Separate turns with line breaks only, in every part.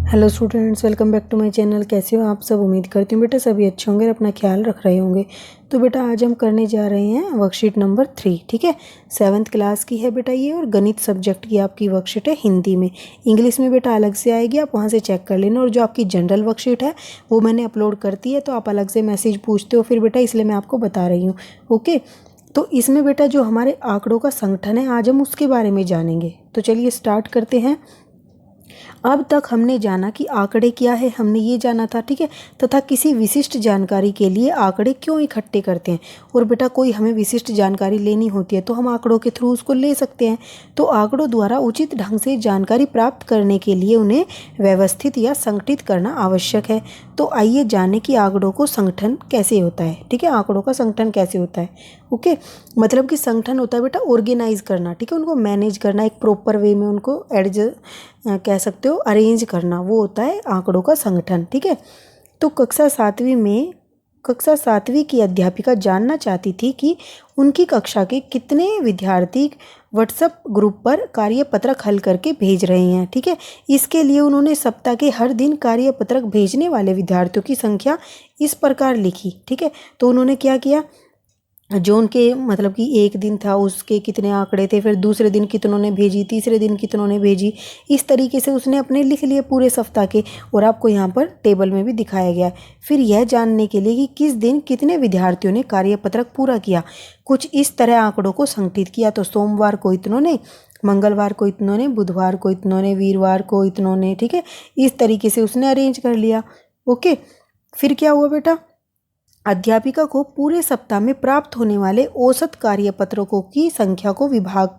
Hello students, welcome back to my channel. कैसे हो आप सब? उम्मीद करती हूँ बेटा सभी अच्छे होंगे और अपना ख्याल रख रहे होंगे। तो बेटा आज हम करने जा रहे हैं वर्कशीट नंबर 3। ठीक है, 7th क्लास की है बेटा ये, और गणित सब्जेक्ट की आपकी वर्कशीट है हिंदी में। इंग्लिश में बेटा अलग से आएगी, आप वहाँ से चेक कर लेना। और जो आपकी जनरल वर्कशीट है वो मैंने अपलोड कर दी है, तो आप अलग से मैसेज पूछते हो फिर बेटा, इसलिए मैं आपको बता रही हूँ। ओके, तो इसमें बेटा जो हमारे आंकड़ों का संगठन है आज हम उसके बारे में जानेंगे। तो चलिए स्टार्ट करते हैं। अब तक हमने जाना कि आंकड़े क्या है, हमने ये जाना था। ठीक है, तथा किसी विशिष्ट जानकारी के लिए आंकड़े क्यों इकट्ठे करते हैं। और बेटा कोई हमें विशिष्ट जानकारी लेनी होती है तो हम आंकड़ों के थ्रू उसको ले सकते हैं। तो आंकड़ों द्वारा उचित ढंग से जानकारी प्राप्त करने के लिए उन्हें व्यवस्थित या संगठित करना आवश्यक है। तो आइए जाने कि आंकड़ों को संगठन कैसे होता है। ठीक है, आंकड़ों का संगठन कैसे होता है। ओके, मतलब कि संगठन होता है बेटा ऑर्गेनाइज करना। ठीक है, उनको मैनेज करना, एक प्रॉपर वे में उनको कह सकते हो अरेंज करना, वो होता है आंकड़ों का संगठन। ठीक है, तो कक्षा सातवीं की अध्यापिका जानना चाहती थी कि उनकी कक्षा के कितने विद्यार्थी व्हाट्सएप ग्रुप पर कार्यपत्रक हल करके भेज रहे हैं। ठीक है, इसके लिए उन्होंने सप्ताह के हर दिन कार्यपत्रक भेजने वाले विद्यार्थियों की संख्या इस प्रकार लिखी। ठीक है, तो उन्होंने क्या किया, जो उनके मतलब कि एक दिन था उसके कितने आंकड़े थे, फिर दूसरे दिन कितनों ने भेजी, तीसरे दिन कितनों ने भेजी, इस तरीके से उसने अपने लिख लिए पूरे सप्ताह के। और आपको यहाँ पर टेबल में भी दिखाया गया। फिर यह जानने के लिए कि किस दिन कितने विद्यार्थियों ने कार्यपत्रक पूरा किया, कुछ इस तरह आंकड़ों को संगठित किया। तो सोमवार को इतनों ने, मंगलवार को इतनों ने, बुधवार को इतनों ने, वीरवार को इतनों ने। ठीक है, इस तरीके से उसने अरेंज कर लिया। ओके, फिर क्या हुआ बेटा, अध्यापिका को पूरे सप्ताह में प्राप्त होने वाले औसत कार्यपत्रकों की संख्या को विभाग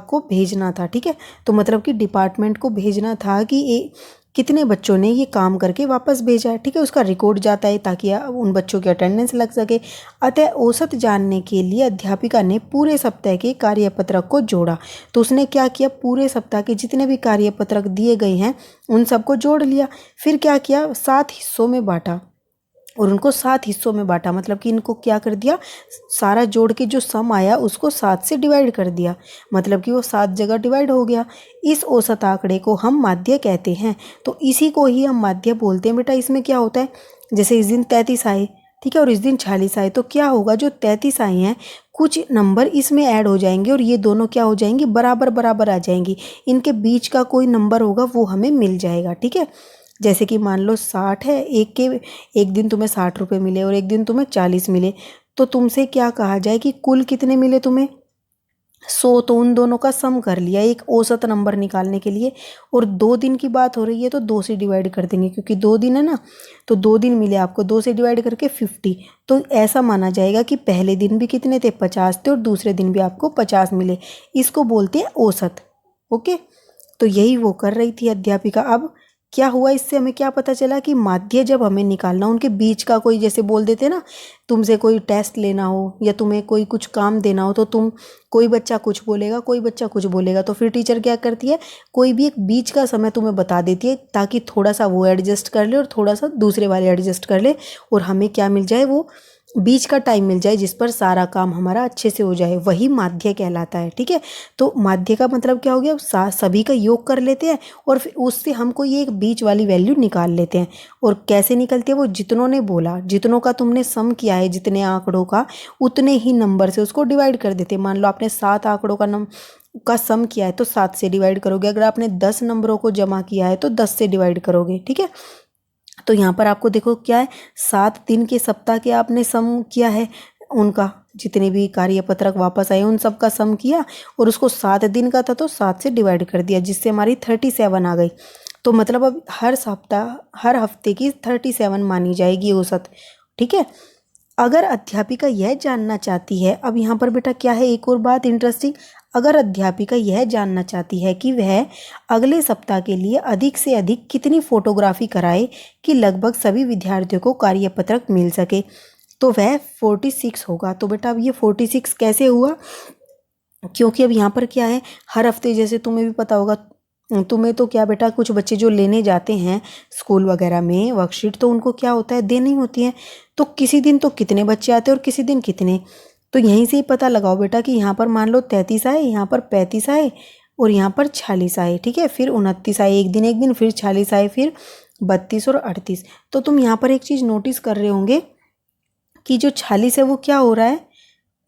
को भेजना था। ठीक है, तो मतलब कि डिपार्टमेंट को भेजना था कि कितने बच्चों ने ये काम करके वापस भेजा है। ठीक है, उसका रिकॉर्ड जाता है ताकि उन बच्चों की अटेंडेंस लग सके। अतः औसत जानने के लिए अध्यापिका ने पूरे सप्ताह के कार्यपत्रक को जोड़ा। तो उसने क्या किया, पूरे सप्ताह के जितने भी कार्यपत्रक दिए गए हैं उन सबको जोड़ लिया। फिर क्या किया, 7 हिस्सों में बांटा और उनको 7 हिस्सों में बांटा। मतलब कि इनको क्या कर दिया, सारा जोड़ के जो सम आया उसको 7 से डिवाइड कर दिया। मतलब कि वो 7 जगह डिवाइड हो गया। इस औसत आंकड़े को हम माध्य कहते हैं। तो इसी को ही हम माध्य बोलते हैं बेटा। इसमें क्या होता है, जैसे इस दिन 33 आए, ठीक है, और इस दिन 46 आए, तो क्या होगा, जो 33 आए हैं कुछ नंबर इसमें ऐड हो जाएंगे और ये दोनों क्या हो जाएंगी, बराबर बराबर आ जाएंगी। इनके बीच का कोई नंबर होगा वो हमें मिल जाएगा। ठीक है, जैसे कि मान लो 60 है, एक दिन तुम्हें 60 रुपये मिले और एक दिन तुम्हें 40 मिले, तो तुमसे क्या कहा जाए कि कुल कितने मिले तुम्हें, 100। तो उन दोनों का सम कर लिया एक औसत नंबर निकालने के लिए। और 2 दिन की बात हो रही है तो 2 से डिवाइड कर देंगे, क्योंकि 2 दिन है ना, तो 2 दिन मिले आपको, 2 से डिवाइड करके 50। तो ऐसा माना जाएगा कि पहले दिन भी कितने थे, 50 थे, और दूसरे दिन भी आपको 50 मिले। इसको बोलते हैं औसत। ओके, तो यही वो कर रही थी अध्यापिका। अब क्या हुआ, इससे हमें क्या पता चला कि माध्य जब हमें निकालना, उनके बीच का कोई, जैसे बोल देते ना, तुमसे कोई टेस्ट लेना हो या तुम्हें कोई कुछ काम देना हो, तो कोई बच्चा कुछ बोलेगा, कोई बच्चा कुछ बोलेगा, तो फिर टीचर क्या करती है, कोई भी एक बीच का समय तुम्हें बता देती है ताकि थोड़ा सा वो एडजस्ट कर ले और थोड़ा सा दूसरे वाले एडजस्ट कर ले, और हमें क्या मिल जाए, वो बीच का टाइम मिल जाए जिस पर सारा काम हमारा अच्छे से हो जाए, वही माध्य कहलाता है। ठीक है, तो माध्य का मतलब क्या हो गया, सभी का योग कर लेते हैं और फिर उससे हम कोई एक बीच वाली वैल्यू निकाल लेते हैं। और कैसे निकलती है वो, जितनों ने बोला, जितनों का तुमने सम किया है जितने आंकड़ों का, उतने ही नंबर से उसको डिवाइड कर देते हैं। मान लो आपने 7 आंकड़ों का सम किया है तो 7 से डिवाइड करोगे। अगर आपने 10 नंबरों को जमा किया है तो 10 से डिवाइड करोगे। ठीक है, तो यहाँ पर आपको देखो क्या है, 7 दिन के सप्ताह के आपने सम किया है, उनका जितने भी कार्यपत्रक वापस आए उन सब का सम किया, और उसको 7 दिन का था तो 7 से डिवाइड कर दिया, जिससे हमारी 37 आ गई। तो मतलब अब हर सप्ताह, हर हफ्ते की 37 मानी जाएगी औसत। ठीक है, अगर अध्यापिका यह जानना चाहती है, अब यहाँ पर बेटा क्या है, एक और बात इंटरेस्टिंग, अगर अध्यापिका यह जानना चाहती है कि वह अगले सप्ताह के लिए अधिक से अधिक कितनी फोटोग्राफी कराए कि लगभग सभी विद्यार्थियों को कार्यपत्रक मिल सके, तो वह 46 होगा। तो बेटा अब ये 46 कैसे हुआ, क्योंकि अब यहाँ पर क्या है, हर हफ्ते, जैसे तुम्हें भी पता होगा, तुम्हें तो क्या बेटा, कुछ बच्चे जो लेने जाते हैं स्कूल वगैरह में वर्कशीट, तो उनको क्या होता है, देनी होती है। तो किसी दिन तो कितने बच्चे आते हैं और किसी दिन कितने, तो यहीं से ही पता लगाओ बेटा कि यहाँ पर मान लो 33 आए, यहाँ पर 35 आए, और यहाँ पर 46 आए, ठीक है। फिर 29 आए एक दिन, फिर 46 आए, फिर 32 और 38। तो तुम यहाँ पर एक चीज़ नोटिस कर रहे होंगे कि जो 46 है वो क्या हो रहा है,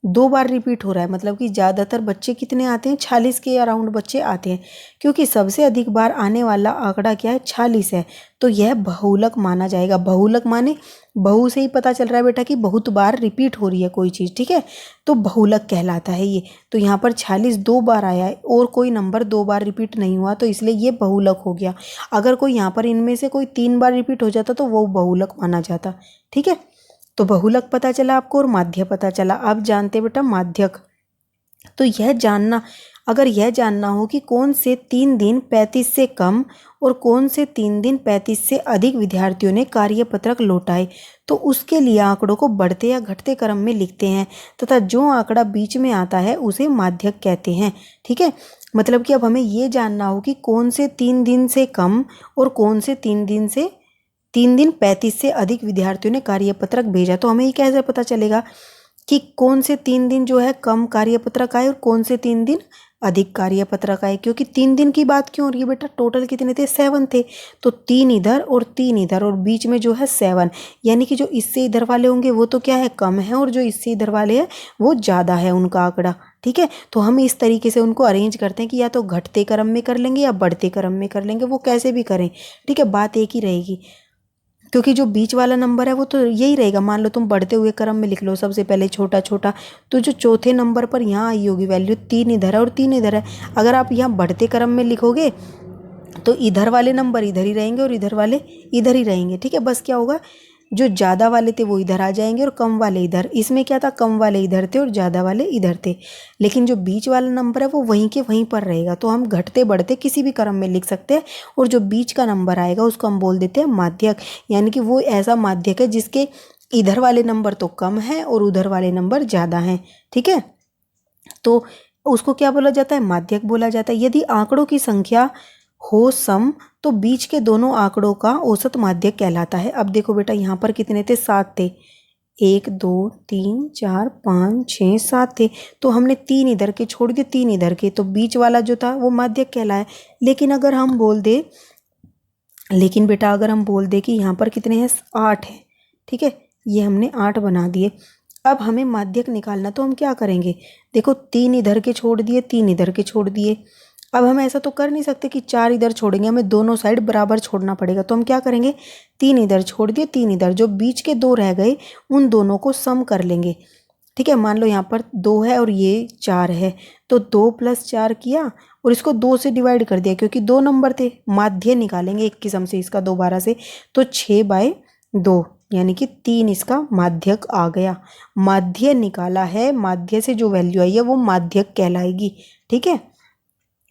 2 बार रिपीट हो रहा है। मतलब कि ज़्यादातर बच्चे कितने आते हैं, 46 के अराउंड बच्चे आते हैं, क्योंकि सबसे अधिक बार आने वाला आंकड़ा क्या है, 46 है। तो यह बहुलक माना जाएगा। बहुलक माने बहु से ही पता चल रहा है बेटा कि बहुत बार रिपीट हो रही है कोई चीज़, ठीक है। तो बहुलक कहलाता है ये। तो यहाँ पर 46 2 बार आया है और कोई नंबर 2 बार रिपीट नहीं हुआ, तो इसलिए ये बहुलक हो गया। अगर कोई यहाँ पर इनमें से कोई 3 बार रिपीट हो जाता तो वो बहुलक माना जाता, ठीक है। तो बहुलक पता चला आपको और माध्य पता चला। अब जानते बेटा माध्यक। तो यह जानना, अगर यह जानना हो कि कौन से 3 दिन 35 से कम और कौन से 3 दिन 35 से अधिक विद्यार्थियों ने कार्यपत्रक लौटाए, तो उसके लिए आंकड़ों को बढ़ते या घटते क्रम में लिखते हैं तथा जो आंकड़ा बीच में आता है उसे माध्यक कहते हैं, ठीक है। मतलब कि अब हमें यह जानना हो कि कौन से 3 दिन से कम और कौन से 3 दिन 35 से अधिक विद्यार्थियों ने कार्यपत्रक भेजा। तो हमें ये कैसे पता चलेगा कि कौन से 3 दिन जो है कम कार्यपत्रक आए और कौन से 3 दिन अधिक कार्यपत्रक आए, क्योंकि 3 दिन की बात क्यों हो रही है बेटा, टोटल कितने थे, 7 थे। तो 3 इधर और 3 इधर और बीच में जो है 7, यानी कि जो इससे इधर वाले होंगे वो तो क्या है, कम है, और जो इससे इधर वाले हैं वो ज़्यादा है उनका आंकड़ा, ठीक है। तो हम इस तरीके से उनको अरेंज करते हैं कि या तो घटते क्रम में कर लेंगे या बढ़ते क्रम में कर लेंगे, वो कैसे भी करें, ठीक है, बात एक ही रहेगी। क्योंकि जो बीच वाला नंबर है वो तो यही रहेगा। मान लो तुम बढ़ते हुए क्रम में लिख लो, सबसे पहले छोटा छोटा, तो जो चौथे नंबर पर यहाँ आई होगी वैल्यू 3 इधर है और 3 इधर है। अगर आप यहाँ बढ़ते क्रम में लिखोगे तो इधर वाले नंबर इधर ही रहेंगे और इधर वाले इधर ही रहेंगे, ठीक है। बस क्या होगा, जो ज़्यादा वाले थे वो इधर आ जाएंगे और कम वाले इधर। इसमें क्या था, कम वाले इधर थे और ज़्यादा वाले इधर थे। लेकिन जो बीच वाला नंबर है वो वहीं के वहीं पर रहेगा। तो हम घटते बढ़ते किसी भी क्रम में लिख सकते हैं, और जो बीच का नंबर आएगा उसको हम बोल देते हैं माध्यक। यानी कि वो ऐसा माध्यक है जिसके इधर वाले नंबर तो कम है और उधर वाले नंबर ज़्यादा हैं, ठीक है। तो उसको क्या बोला जाता है, माध्यक बोला जाता है। यदि आंकड़ों की संख्या हो सम तो बीच के दोनों आंकड़ों का औसत माध्यक कहलाता है। अब देखो बेटा यहाँ पर कितने थे, 7 थे, 1 2 3 4 5 6 7 थे। तो हमने 3 इधर के छोड़ दिए, 3 इधर के, तो बीच वाला जो था वो माध्यक कहलाए। लेकिन अगर हम बोल दे, लेकिन बेटा अगर हम बोल दे कि यहाँ पर कितने हैं, 8 है, ठीक है, ये हमने 8 बना दिए। अब हमें माध्यक निकालना, तो हम क्या करेंगे, देखो 3 इधर के छोड़ दिए, 3 इधर के छोड़ दिए। अब हम ऐसा तो कर नहीं सकते कि 4 इधर छोड़ेंगे, हमें दोनों साइड बराबर छोड़ना पड़ेगा। तो हम क्या करेंगे, 3 इधर छोड़ दिए, 3 इधर, जो बीच के 2 रह गए उन दोनों को सम कर लेंगे, ठीक है। मान लो यहाँ पर 2 है और ये 4 है, तो 2 + 4 किया और इसको 2 से डिवाइड कर दिया, क्योंकि 2 नंबर थे। माध्य निकालेंगे एक किस्म से इसका दोबारा से, तो 6/2 यानी कि 3 इसका माध्यक आ गया। माध्य निकाला है, माध्य से जो वैल्यू आई है वो माध्यक कहलाएगी, ठीक है।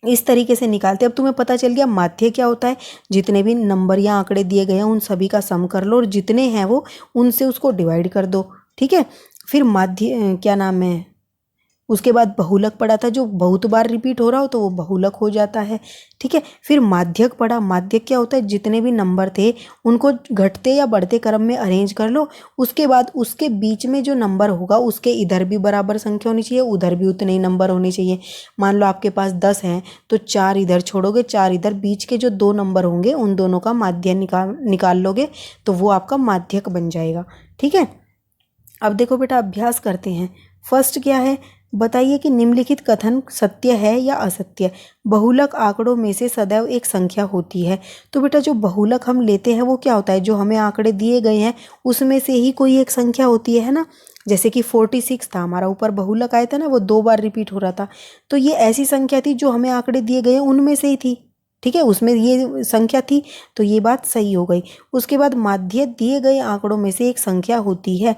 इस तरीके से निकालते। अब तुम्हें पता चल गया माध्य क्या होता है, जितने भी नंबर या आंकड़े दिए गए हैं उन सभी का सम कर लो और जितने हैं वो उनसे उसको डिवाइड कर दो, ठीक है। फिर माध्य क्या नाम है, उसके बाद बहुलक पढ़ा था, जो बहुत बार रिपीट हो रहा हो तो वो बहुलक हो जाता है, ठीक है। फिर माध्यक पढ़ा, माध्यक क्या होता है, जितने भी नंबर थे उनको घटते या बढ़ते क्रम में अरेंज कर लो, उसके बाद उसके बीच में जो नंबर होगा उसके इधर भी बराबर संख्या होनी चाहिए, उधर भी उतने ही नंबर होने चाहिए। मान लो आपके पास 10 हैं तो 4 इधर छोड़ोगे, 4 इधर, बीच के जो 2 नंबर होंगे उन दोनों का माध्य निकाल लोगे तो वो आपका माध्यक बन जाएगा, ठीक है। अब देखो बेटा अभ्यास करते हैं। फर्स्ट क्या है, बताइए कि निम्नलिखित कथन सत्य है या असत्य। बहुलक आंकड़ों में से सदैव एक संख्या होती है। तो बेटा जो बहुलक हम लेते हैं वो क्या होता है, जो हमें आंकड़े दिए गए हैं उसमें से ही कोई एक संख्या होती है ना। जैसे कि 46 था हमारा, ऊपर बहुलक आया था ना, वो 2 बार रिपीट हो रहा था, तो ये ऐसी संख्या थी जो हमें आंकड़े दिए गए उनमें से ही थी, ठीक है, उसमें ये संख्या थी, तो ये बात सही हो गई। उसके बाद माध्य दिए गए आंकड़ों में से एक संख्या होती है।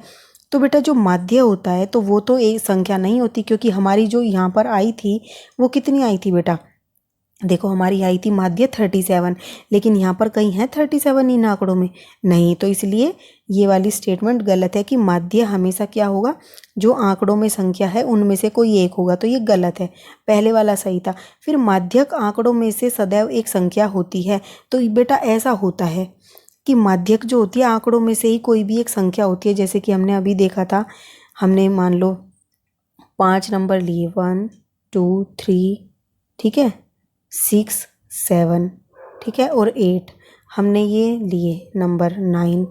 तो बेटा जो माध्य होता है तो वो तो एक संख्या नहीं होती, क्योंकि हमारी जो यहाँ पर आई थी वो कितनी आई थी बेटा, देखो हमारी आई थी माध्य 37, लेकिन यहाँ पर कहीं है 37 इन आंकड़ों में नहीं, तो इसलिए ये वाली स्टेटमेंट गलत है कि माध्य हमेशा क्या होगा, जो आंकड़ों में संख्या है उनमें से कोई एक होगा, तो ये गलत है। पहले वाला सही था। फिर माध्यक आंकड़ों में से सदैव एक संख्या होती है, तो बेटा ऐसा होता है कि माध्यक जो होती है आंकड़ों में से ही कोई भी एक संख्या होती है। जैसे कि हमने अभी देखा था, हमने मान लो 5 नंबर लिए, 1 2 3, ठीक है, 6, 7, ठीक है, और 8 हमने ये लिए नंबर 9।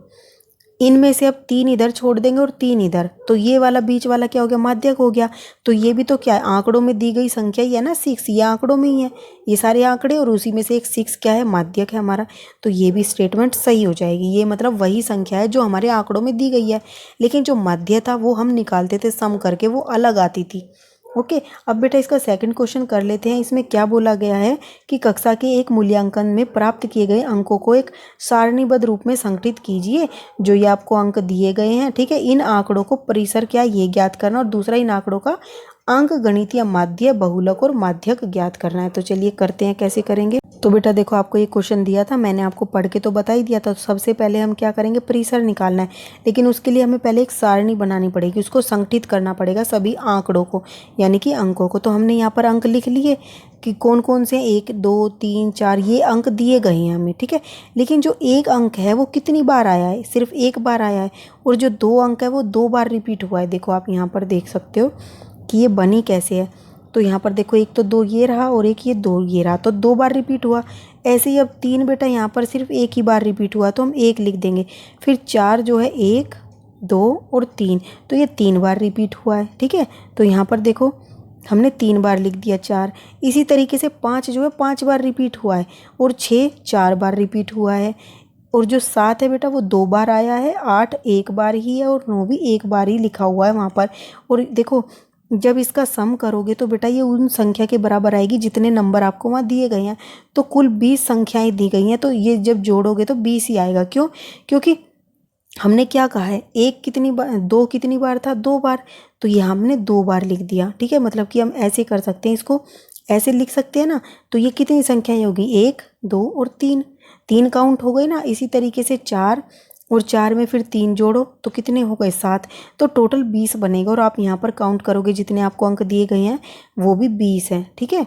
इनमें से अब 3 इधर छोड़ देंगे और 3 इधर, तो ये वाला बीच वाला क्या हो गया, माध्यक हो गया। तो ये भी तो क्या है, आंकड़ों में दी गई संख्या ही है ना 6, ये आंकड़ों में ही है, ये सारे आंकड़े, और उसी में से एक 6 क्या है, माध्यक है हमारा। तो ये भी स्टेटमेंट सही हो जाएगी। ये मतलब वही संख्या है जो हमारे आंकड़ों में दी गई है, लेकिन जो माध्य था वो हम निकालते थे सम करके, वो अलग आती थी। ओके, अब बेटा इसका सेकंड क्वेश्चन कर लेते हैं। इसमें क्या बोला गया है कि कक्षा के एक मूल्यांकन में प्राप्त किए गए अंकों को एक सारणीबद्ध रूप में संगठित कीजिए। जो ये आपको अंक दिए गए हैं, ठीक है, इन आंकड़ों को परिसर क्या ये ज्ञात करना, और दूसरा इन आंकड़ों का अंक गणितीय माध्य, बहुलक और माध्यक ज्ञात करना है। तो चलिए करते हैं, कैसे करेंगे। तो बेटा देखो, आपको ये क्वेश्चन दिया था, मैंने आपको पढ़ के तो बता ही दिया था। तो सबसे पहले हम क्या करेंगे, परिसर निकालना है, लेकिन उसके लिए हमें पहले एक सारणी बनानी पड़ेगी, उसको संगठित करना पड़ेगा सभी आंकड़ों को, यानी कि अंकों को। तो हमने यहाँ पर अंक लिख लिए कि कौन कौन से, 1, 2, 3, 4 ये अंक दिए गए हैं हमें, ठीक है। लेकिन जो एक अंक है वो कितनी बार आया है, सिर्फ एक बार आया है, और जो 2 अंक है वो 2 बार रिपीट हुआ है। देखो आप यहाँ पर देख सकते हो कि ये बनी कैसे है। तो यहाँ पर देखो, एक तो 2 ये रहा और एक ये 2 ये रहा, तो 2 बार रिपीट हुआ। ऐसे ही अब 3 बेटा यहाँ पर सिर्फ एक ही बार रिपीट हुआ, तो हम 1 लिख देंगे। फिर 4 जो है 1, 2 और 3, तो ये 3 बार रिपीट हुआ है, ठीक है। तो यहाँ पर देखो हमने 3 बार लिख दिया 4। इसी तरीके से 5 जो है 5 बार रिपीट हुआ है, और 6 4 बार रिपीट हुआ है, और जो 7 है बेटा वो 2 बार आया है, 8 1 बार ही है, और 9 भी 1 बार ही लिखा हुआ है वहाँ पर। और देखो जब इसका सम करोगे तो बेटा ये उन संख्या के बराबर आएगी जितने नंबर आपको वहाँ दिए गए हैं। तो कुल 20 संख्याएं दी गई हैं, तो ये जब जोड़ोगे तो 20 ही आएगा। क्यों, क्योंकि हमने क्या कहा है, एक कितनी बार, 2 कितनी बार था, 2 बार, तो ये हमने 2 बार लिख दिया, ठीक है। मतलब कि हम ऐसे कर सकते हैं, इसको ऐसे लिख सकते हैं ना। तो ये कितनी संख्याएं होगी, 1, 2 और 3, 3 काउंट हो गए ना। इसी तरीके से 4, और 4 में फिर 3 जोड़ो तो कितने हो गए, 7। तो टोटल 20 बनेगा, और आप यहाँ पर काउंट करोगे जितने आपको अंक दिए गए हैं वो भी 20 हैं, ठीक है।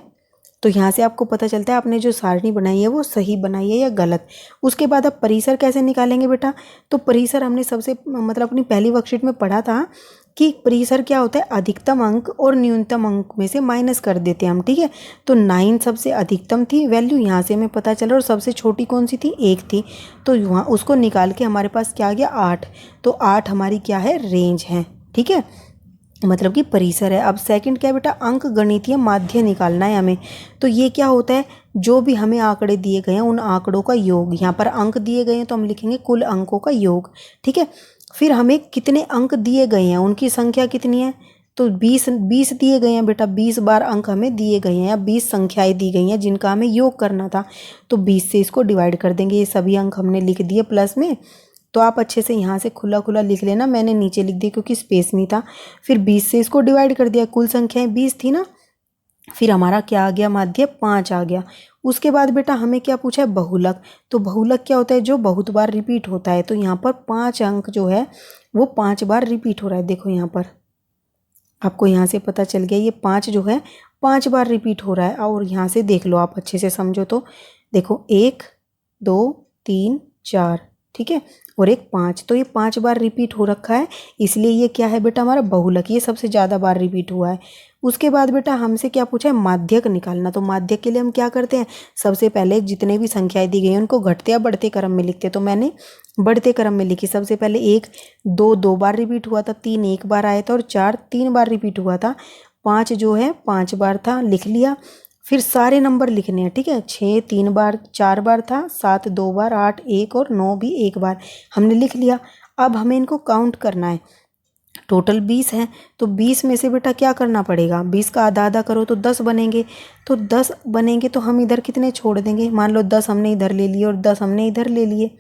तो यहाँ से आपको पता चलता है आपने जो सारणी बनाई है वो सही बनाई है या गलत। उसके बाद अब परिसर कैसे निकालेंगे बेटा। तो परिसर हमने सबसे मतलब अपनी पहली वर्कशीट में पढ़ा था कि परिसर क्या होता है, अधिकतम अंक और न्यूनतम अंक में से माइनस कर देते हैं हम, ठीक है। तो 9 सबसे अधिकतम थी वैल्यू, यहाँ से हमें पता चला, और सबसे छोटी कौन सी थी, 1 थी। तो वहाँ उसको निकाल के हमारे पास क्या आ गया, 8। तो 8 हमारी क्या है, रेंज है, ठीक है, मतलब कि परिसर है। अब सेकंड क्या है बेटा, अंक गणितीय माध्य निकालना है हमें। तो ये क्या होता है, जो भी हमें आंकड़े दिए गए हैं उन आंकड़ों का योग, यहाँ पर अंक दिए गए हैं तो हम लिखेंगे कुल अंकों का योग, ठीक है। फिर हमें कितने अंक दिए गए हैं, उनकी संख्या कितनी है, तो 20 दिए गए हैं बेटा, 20 बार अंक हमें दिए गए हैं, या 20 संख्याएं दी गई हैं जिनका हमें योग करना था। तो 20 से इसको डिवाइड कर देंगे। ये सभी अंक हमने लिख दिए प्लस में। तो आप अच्छे से यहाँ से खुला खुला लिख लेना, मैंने नीचे लिख दिया क्योंकि स्पेस नहीं था। फिर 20 से इसको डिवाइड कर दिया, कुल संख्याएं 20 थी ना। फिर हमारा क्या आ गया, माध्य 5 आ गया। उसके बाद बेटा हमें क्या पूछा है, बहुलक। तो बहुलक क्या होता है, जो बहुत बार रिपीट होता है। तो यहाँ पर 5 अंक जो है वो 5 बार रिपीट हो रहा है। देखो यहाँ पर आपको यहाँ से पता चल गया, ये 5 जो है 5 बार रिपीट हो रहा है। और यहाँ से देख लो, आप अच्छे से समझो तो देखो, 1, 2, 3, 4, ठीक है, और एक 5, तो ये 5 बार रिपीट हो रखा है, इसलिए ये क्या है बेटा, हमारा बहुलक, ये सबसे ज़्यादा बार रिपीट हुआ है। उसके बाद बेटा हमसे क्या पूछा है, माध्यक निकालना। तो माध्यक के लिए हम क्या करते हैं, सबसे पहले जितने भी संख्याएं दी गई हैं उनको घटते या बढ़ते क्रम में लिखते हैं। तो मैंने बढ़ते क्रम में लिखी। सबसे पहले 1, 2 2 बार रिपीट हुआ था, 3 1 बार आया था, और 4 3 बार रिपीट हुआ था, 5 जो है 5 बार था, लिख लिया। फिर सारे नंबर लिखने हैं, ठीक है। 6 3 बार 4 बार था, 7 2 बार, 8 1 और 9 भी 1 बार हमने लिख लिया। अब हमें इनको काउंट करना है, टोटल 20 है। तो 20 में से बेटा क्या करना पड़ेगा, 20 का आधा आधा करो तो 10 बनेंगे। तो 10 बनेंगे तो हम इधर कितने छोड़ देंगे, मान लो 10 हमने इधर ले लिए और 10 हमने इधर ले लिए,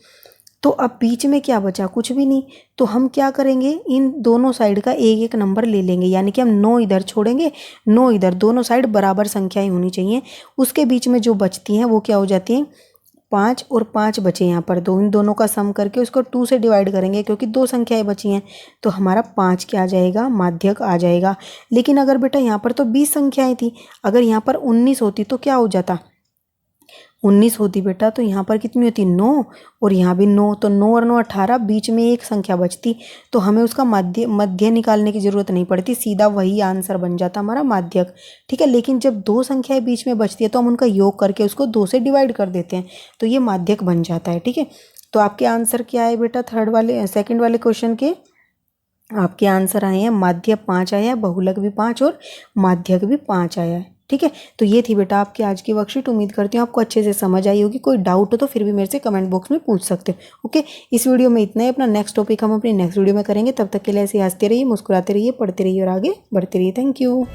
तो अब बीच में क्या बचा, कुछ भी नहीं। तो हम क्या करेंगे, इन दोनों साइड का एक एक नंबर ले लेंगे, यानी कि हम 9 इधर छोड़ेंगे, 9 इधर, दोनों साइड बराबर संख्याएं होनी चाहिए। उसके बीच में जो बचती हैं वो क्या हो जाती हैं, 5 और 5 बचे यहाँ पर, इन दोनों का सम करके उसको 2 से डिवाइड करेंगे, क्योंकि 2 संख्याएं बची हैं। तो हमारा 5 क्या आ जाएगा, माध्यक आ जाएगा। लेकिन अगर बेटा यहाँ पर तो 20 संख्याएं थी, अगर यहाँ पर 19 होती तो क्या हो जाता, 19 होती बेटा तो यहाँ पर कितनी होती 9 और यहाँ भी 9, तो 9 और 9 18, बीच में एक संख्या बचती, तो हमें उसका मध्य निकालने की ज़रूरत नहीं पड़ती, सीधा वही आंसर बन जाता हमारा माध्यक। ठीक है, लेकिन जब दो संख्याएं बीच में बचती है तो हम उनका योग करके उसको 2 से डिवाइड कर देते हैं, तो ये माध्यक बन जाता है। ठीक है, तो आपके आंसर क्या है बेटा सेकंड वाले क्वेश्चन के? आपके आंसर आए हैं माध्य 5 आया है, बहुलक भी 5 और माध्यक भी 5 आया है। ठीक है, तो ये थी बेटा आपकी आज की वर्कशीट। उम्मीद करती हूँ आपको अच्छे से समझ आई होगी। कोई डाउट हो तो फिर भी मेरे से कमेंट बॉक्स में पूछ सकते हो। ओके, इस वीडियो में इतना ही। अपना नेक्स्ट टॉपिक हम अपनी नेक्स्ट वीडियो में करेंगे। तब तक के लिए ऐसे हंसते रहिए, मुस्कुराते रहिए, पढ़ते रहिए और आगे बढ़ते रहिए। Thank you.